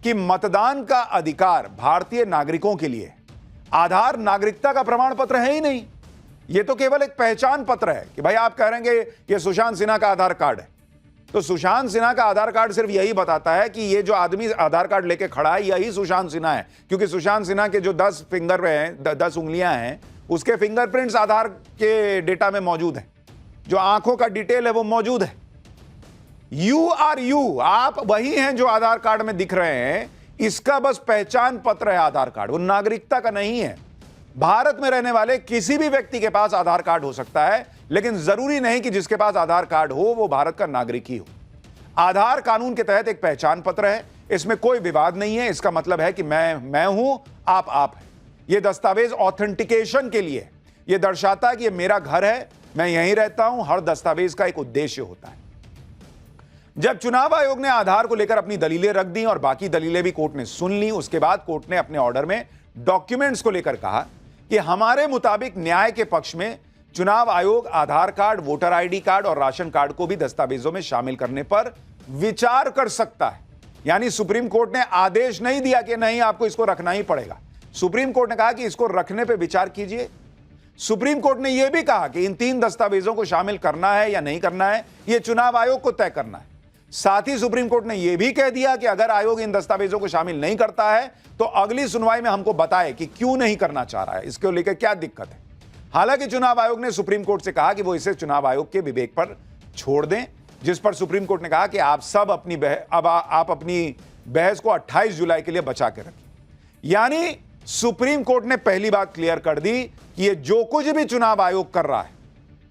कि मतदान का अधिकार भारतीय नागरिकों के लिए आधार नागरिकता का प्रमाण पत्र है ही नहीं। यह तो केवल एक पहचान पत्र है कि भाई आप कह रहे हैं कि यह सुशांत सिन्हा का आधार कार्ड है, तो सुशांत सिन्हा का आधार कार्ड सिर्फ यही बताता है कि ये जो आदमी आधार कार्ड लेके खड़ा है यही सुशांत सिन्हा है, क्योंकि सुशांत सिन्हा के जो 10 फिंगर हैं, 10 उंगलियां हैं, उसके फिंगरप्रिंट्स आधार के डेटा में मौजूद है, जो आंखों का डिटेल है वो मौजूद है। यू आर यू, आप वही हैं जो आधार कार्ड में दिख रहे हैं। इसका बस पहचान पत्र है आधार कार्ड, वो नागरिकता का नहीं है। भारत में रहने वाले किसी भी व्यक्ति के पास आधार कार्ड हो सकता है, लेकिन जरूरी नहीं कि जिसके पास आधार कार्ड हो वो भारत का नागरिक ही हो। आधार कानून के तहत एक पहचान पत्र है, इसमें कोई विवाद नहीं है। इसका मतलब है कि मैं हूं, आप हैं। यह दस्तावेज ऑथेंटिकेशन के लिए, यह दर्शाता है कि यह मेरा घर है, मैं यहीं रहता हूं। हर दस्तावेज का एक उद्देश्य होता है। जब चुनाव आयोग ने आधार को लेकर अपनी दलीलें रख दी और बाकी दलीलें भी कोर्ट ने सुन ली, उसके बाद कोर्ट ने अपने ऑर्डर में डॉक्यूमेंट्स को लेकर कहा कि हमारे मुताबिक न्याय के पक्ष में चुनाव आयोग आधार कार्ड, वोटर आईडी कार्ड और राशन कार्ड को भी दस्तावेजों में शामिल करने पर विचार कर सकता है। यानी सुप्रीम कोर्ट ने आदेश नहीं दिया कि नहीं आपको इसको रखना ही पड़ेगा। सुप्रीम कोर्ट ने कहा कि इसको रखने पर विचार कीजिए। सुप्रीम कोर्ट ने यह भी कहा कि इन 3 दस्तावेजों को शामिल करना है या नहीं करना है, यह चुनाव आयोग को तय करना है। साथ ही सुप्रीम कोर्ट ने यह भी कह दिया कि अगर आयोग इन दस्तावेजों को शामिल नहीं करता है तो अगली सुनवाई में हमको बताए कि क्यों नहीं करना चाह रहा है, इसको लेकर क्या दिक्कत है। हालांकि चुनाव आयोग ने सुप्रीम कोर्ट से कहा कि वो इसे चुनाव आयोग के विवेक पर छोड़ दें, जिस पर सुप्रीम कोर्ट ने कहा कि आप सब आप अपनी बहस को 28 जुलाई के लिए बचा के रखिए। यानी सुप्रीम कोर्ट ने पहली बात क्लियर कर दी कि ये जो कुछ भी चुनाव आयोग कर रहा है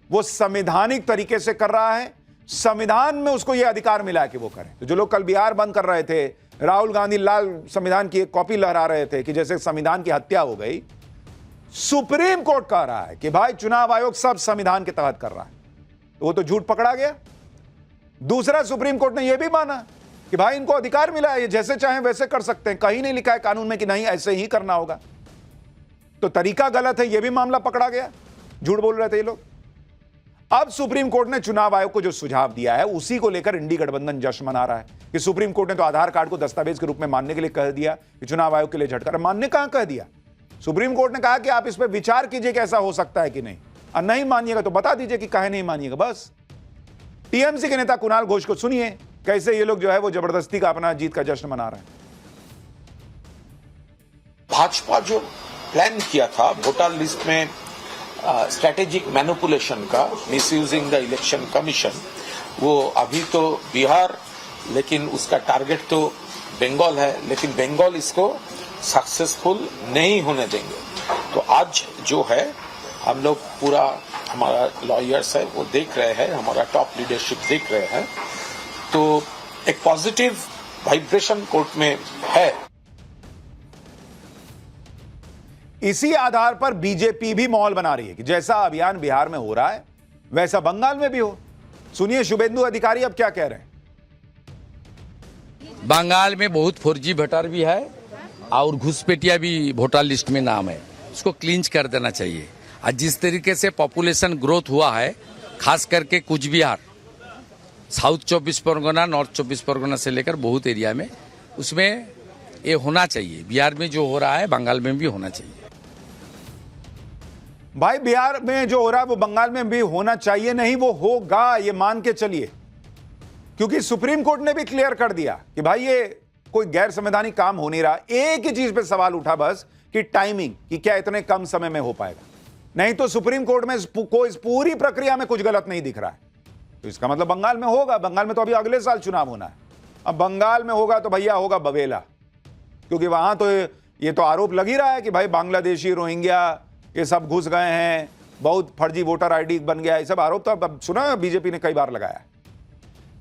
वो संवैधानिक तरीके से कर रहा है, संविधान में उसको यह अधिकार मिला है कि वो करे। तो जो लोग कल बिहार बंद कर रहे थे, राहुल गांधी लाल संविधान की एक कॉपी लहरा रहे थे कि जैसे संविधान की हत्या हो गई, सुप्रीम कोर्ट कह रहा है कि भाई चुनाव आयोग सब संविधान के तहत कर रहा है, तो वो तो झूठ पकड़ा गया। दूसरा, सुप्रीम कोर्ट ने यह भी माना कि भाई इनको अधिकार मिला है, ये जैसे चाहें वैसे कर सकते हैं, कहीं नहीं लिखा है कानून में कि नहीं ऐसे ही करना होगा। तो तरीका गलत है, यह भी मामला पकड़ा गया, झूठ बोल रहे थे ये लोग। अब सुप्रीम कोर्ट ने चुनाव आयोग को जो सुझाव दिया है उसी को लेकर इंडी गठबंधन जश्न मना रहा है कि सुप्रीम कोर्ट ने तो आधार कार्ड को दस्तावेज के रूप में मानने के लिए कह दिया कि चुनाव आयोग के लिए झटका। मानने कहां कह दिया? सुप्रीम कोर्ट ने कहा कि आप इस पर विचार कीजिए कि ऐसा हो सकता है कि नहीं, और नहीं मानिएगा तो बता दीजिए कि काहे नहीं मानिएगा। बस टीएमसी के नेता कुणाल घोष को सुनिए कैसे ये लोग जो है वो जबरदस्ती का अपना जीत का जश्न मना रहे हैं। भाजपा जो प्लान किया था वोटर लिस्ट में स्ट्रेटेजिक मैनिपुलेशन का, मिसयूजिंग द इलेक्शन कमीशन, वो अभी तो बिहार, लेकिन उसका टारगेट तो बंगाल है, लेकिन बंगाल इसको सक्सेसफुल नहीं होने देंगे। तो आज जो है हम लोग पूरा, हमारा लॉयर्स है वो देख रहे हैं, हमारा टॉप लीडरशिप देख रहे हैं, तो एक पॉजिटिव वाइब्रेशन कोर्ट में है। इसी आधार पर बीजेपी भी माहौल बना रही है कि जैसा अभियान बिहार में हो रहा है वैसा बंगाल में भी हो। सुनिए शुभेंदु अधिकारी अब क्या कह रहे हैं। बंगाल में बहुत फर्जी वोटर भी है और घुसपैठिया भी वोटर लिस्ट में नाम है, उसको क्लींच कर देना चाहिए। और जिस तरीके से पॉपुलेशन ग्रोथ हुआ है, खास करके कुछ बिहार, साउथ 24 परगना, नॉर्थ 24 परगना से लेकर बहुत एरिया में, उसमें ये होना चाहिए। बिहार में जो हो रहा है बंगाल में भी होना चाहिए। भाई बिहार में जो हो रहा है वो बंगाल में भी होना चाहिए, नहीं वो होगा, ये मान के चलिए, क्योंकि सुप्रीम कोर्ट ने भी क्लियर कर दिया कि भाई ये कोई गैर संवैधानिक काम हो नहीं रहा। एक ही चीज पे सवाल उठा बस कि टाइमिंग, कि क्या इतने कम समय में हो पाएगा। नहीं तो सुप्रीम कोर्ट में कोई इस पूरी प्रक्रिया में कुछ गलत नहीं दिख रहा है, तो इसका मतलब बंगाल में होगा। बंगाल में तो अभी अगले साल चुनाव होना है। अब बंगाल में होगा तो भैया होगा बवेला, क्योंकि वहां तो ये तो आरोप लग ही रहा है कि भाई बांग्लादेशी, रोहिंग्या ये सब घुस गए हैं, बहुत फर्जी वोटर आईडी बन गया, ये सब आरोप तो अब सुना बीजेपी ने कई बार लगाया।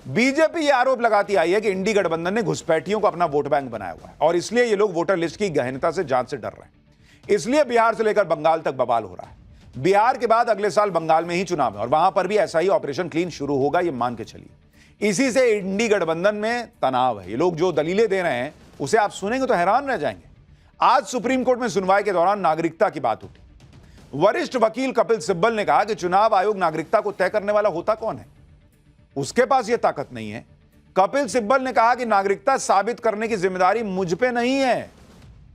बीजेपी ये आरोप लगाती आई है कि इंडी गठबंधन ने घुसपैठियों को अपना वोट बैंक बनाया हुआ है और इसलिए ये लोग वोटर लिस्ट की गहनता से जांच से डर रहे हैं। इसलिए बिहार से लेकर बंगाल तक बवाल हो रहा है। बिहार के बाद अगले साल बंगाल में ही चुनाव है और वहां पर भी ऐसा ही ऑपरेशन क्लीन शुरू होगा, ये मान के चलिए। इसी से इंडी गठबंधन में तनाव है। ये लोग जो दलीलें दे रहे हैं उसे आप सुनेंगे तो हैरान रह जाएंगे। आज सुप्रीम कोर्ट में सुनवाई के दौरान नागरिकता की बात उठी। वरिष्ठ वकील कपिल सिब्बल ने कहा कि चुनाव आयोग नागरिकता को तय करने वाला होता कौन है? उसके पास यह ताकत नहीं है। कपिल सिब्बल ने कहा कि नागरिकता साबित करने की जिम्मेदारी मुझ पे नहीं है,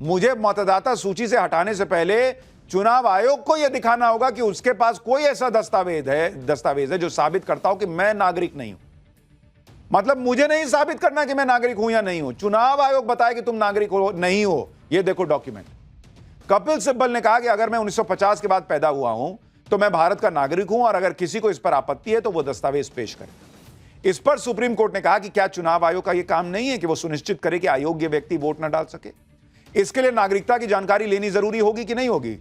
मुझे मतदाता सूची से हटाने से पहले चुनाव आयोग को यह दिखाना होगा कि उसके पास कोई ऐसा दस्तावेज है जो साबित करता हो कि मैं नागरिक नहीं हूं। मतलब मुझे नहीं साबित करना कि मैं नागरिक हूं या नहीं हूं, चुनाव आयोग बताए कि तुम नागरिक हो नहीं हो, यह देखो डॉक्यूमेंट। कपिल सिब्बल ने कहा कि अगर मैं 1950 के बाद पैदा हुआ हूं तो मैं भारत का नागरिक हूं और अगर किसी को इस पर आपत्ति है तो वो दस्तावेज पेश करे। इस पर सुप्रीम कोर्ट ने कहा कि क्या चुनाव आयोग का यह काम नहीं है कि वो सुनिश्चित करे कि अयोग्य व्यक्ति वोट न डाल सके? इसके लिए नागरिकता की जानकारी लेनी जरूरी होगी कि नहीं होगी?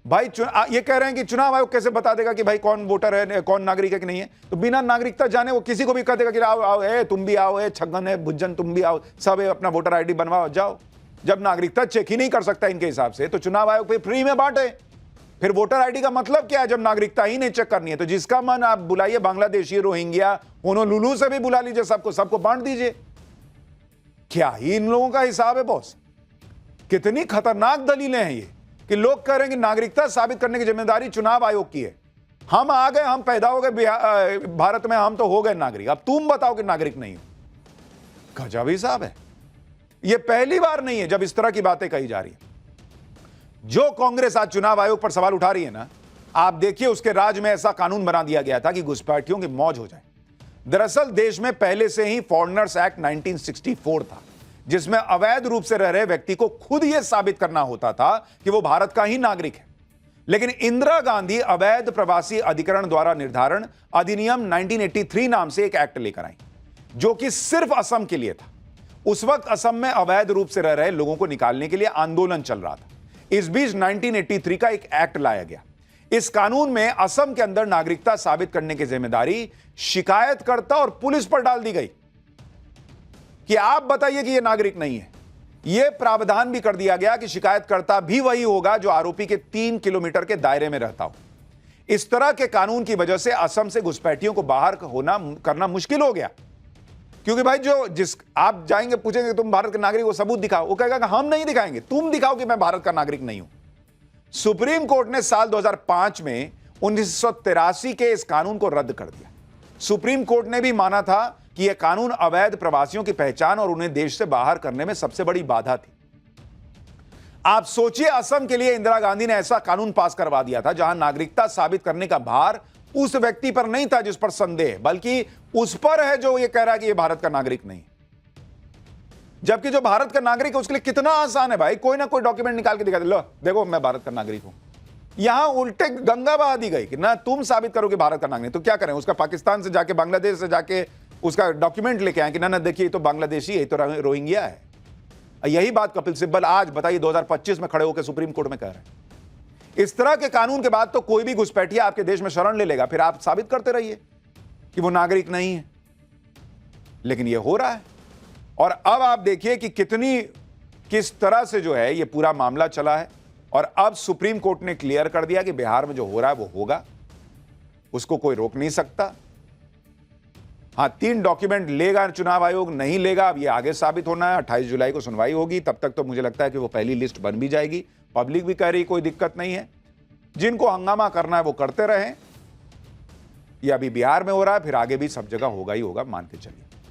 भाई ये कह रहे हैं कि चुनाव आयोग कैसे बता देगा कि भाई कौन वोटर है, कौन नागरिक है कि नहीं है? तो बिना नागरिकता जाने वो किसी को भी कह देगा कि आओ आओ, तुम भी आओ, छगन है, भुज्जन तुम भी आओ, सब अपना वोटर आईडी बनवाओ, जाओ। जब नागरिकता चेक ही नहीं कर सकता इनके हिसाब से, तो चुनाव आयोग पे फ्री में बांटे। फिर वोटर आईडी का मतलब क्या है जब नागरिकता ही नहीं चेक करनी है? तो जिसका मन आप बुलाइए, बांग्लादेशी, रोहिंग्या, होनोलुलु से भी बुला लीजिए, सबको बांट दीजिए। क्या ही इन लोगों का हिसाब है बॉस? कितनी खतरनाक दलीलें हैं ये कि लोग कह रहे हैं कि नागरिकता साबित करने की जिम्मेदारी चुनाव आयोग की है। हम आ गए, हम पैदा हो गए भारत में, हम तो हो गए नागरिक, अब तुम बताओ कि नागरिक नहीं हो। गजब हिसाब है। यह पहली बार नहीं है जब इस तरह की बातें कही जा रही है। जो कांग्रेस आज चुनाव आयोग पर सवाल उठा रही है ना, आप देखिए उसके राज में ऐसा कानून बना दिया गया था कि घुसपैठियों की मौज हो जाए। दरअसल देश में पहले से ही फॉरेनर्स एक्ट 1964 था, जिसमें अवैध रूप से रह रहे व्यक्ति को खुद यह साबित करना होता था कि वो भारत का ही नागरिक है। लेकिन इंदिरा गांधी अवैध प्रवासी अधिकरण द्वारा निर्धारण अधिनियम 1983 नाम से एक एक्ट लेकर आई, जो कि सिर्फ असम के लिए था। उस वक्त असम में अवैध रूप से रह रहे लोगों को निकालने के लिए आंदोलन चल रहा था। इस बीच 1983 का एक एक्ट लाया गया। इस कानून में असम के अंदर नागरिकता साबित करने की जिम्मेदारी शिकायतकर्ता और पुलिस पर डाल दी गई कि आप बताइए कि यह नागरिक नहीं है। यह प्रावधान भी कर दिया गया कि शिकायतकर्ता भी वही होगा जो आरोपी के 3 किलोमीटर के दायरे में रहता हो। इस तरह के कानून की वजह से असम से घुसपैठियों को बाहर करना मुश्किल हो गया, क्योंकि भाई जिस आप जाएंगे पूछेंगे तुम भारत के नागरिक हो, सबूत दिखाओ, वो कहेगा कि हम नहीं दिखाएंगे, तुम दिखाओ कि मैं भारत का नागरिक नहीं हूं। सुप्रीम कोर्ट ने साल 2005 में 1983 के इस कानून को रद्द कर दिया। सुप्रीम कोर्ट ने भी माना था कि यह कानून अवैध प्रवासियों की पहचान और उन्हें देश से बाहर करने में सबसे बड़ी बाधा थी। आप सोचिए, असम के लिए इंदिरा गांधी ने ऐसा कानून पास करवा दिया था जहां नागरिकता साबित करने का भार उस व्यक्ति पर नहीं था जिस पर संदेह, बल्कि उस पर है जो यह कह रहा है कि यह भारत का नागरिक नहीं। जबकि जो भारत का नागरिक है उसके लिए कितना आसान है भाई, कोई ना कोई डॉक्यूमेंट निकाल के दिखा दे, लो देखो मैं भारत का नागरिक हूं। यहां उल्टे गंगा बहा दी गई कि ना तुम साबित करो कि भारत का नागरिक, तो क्या करें, उसका पाकिस्तान से जाके, बांग्लादेश से जाके उसका डॉक्यूमेंट लेके आए कि ना देखिए तो बांग्लादेशी है, तो रोहिंग्या है। यही बात कपिल सिब्बल आज बताइए 2025 में खड़े होकर सुप्रीम कोर्ट में कह रहे हैं। इस तरह के कानून के बाद तो कोई भी घुसपैठिया आपके देश में शरण ले लेगा, फिर आप साबित करते रहिए कि वो नागरिक नहीं है। लेकिन यह हो रहा है, और अब आप देखिए कि किस तरह से जो है यह पूरा मामला चला है। और अब सुप्रीम कोर्ट ने क्लियर कर दिया कि बिहार में जो हो रहा है वो होगा, उसको कोई रोक नहीं सकता। हां, 3 डॉक्यूमेंट लेगा चुनाव आयोग, नहीं लेगा अब ये आगे साबित होना है। 28 जुलाई को सुनवाई होगी, तब तक तो मुझे लगता है कि वो पहली लिस्ट बन भी जाएगी। पब्लिक भी कह रही कोई दिक्कत नहीं है, जिनको हंगामा करना है वो करते रहें। ये अभी बिहार में हो रहा है, फिर आगे भी सब जगह होगा ही होगा, मान के चलिए।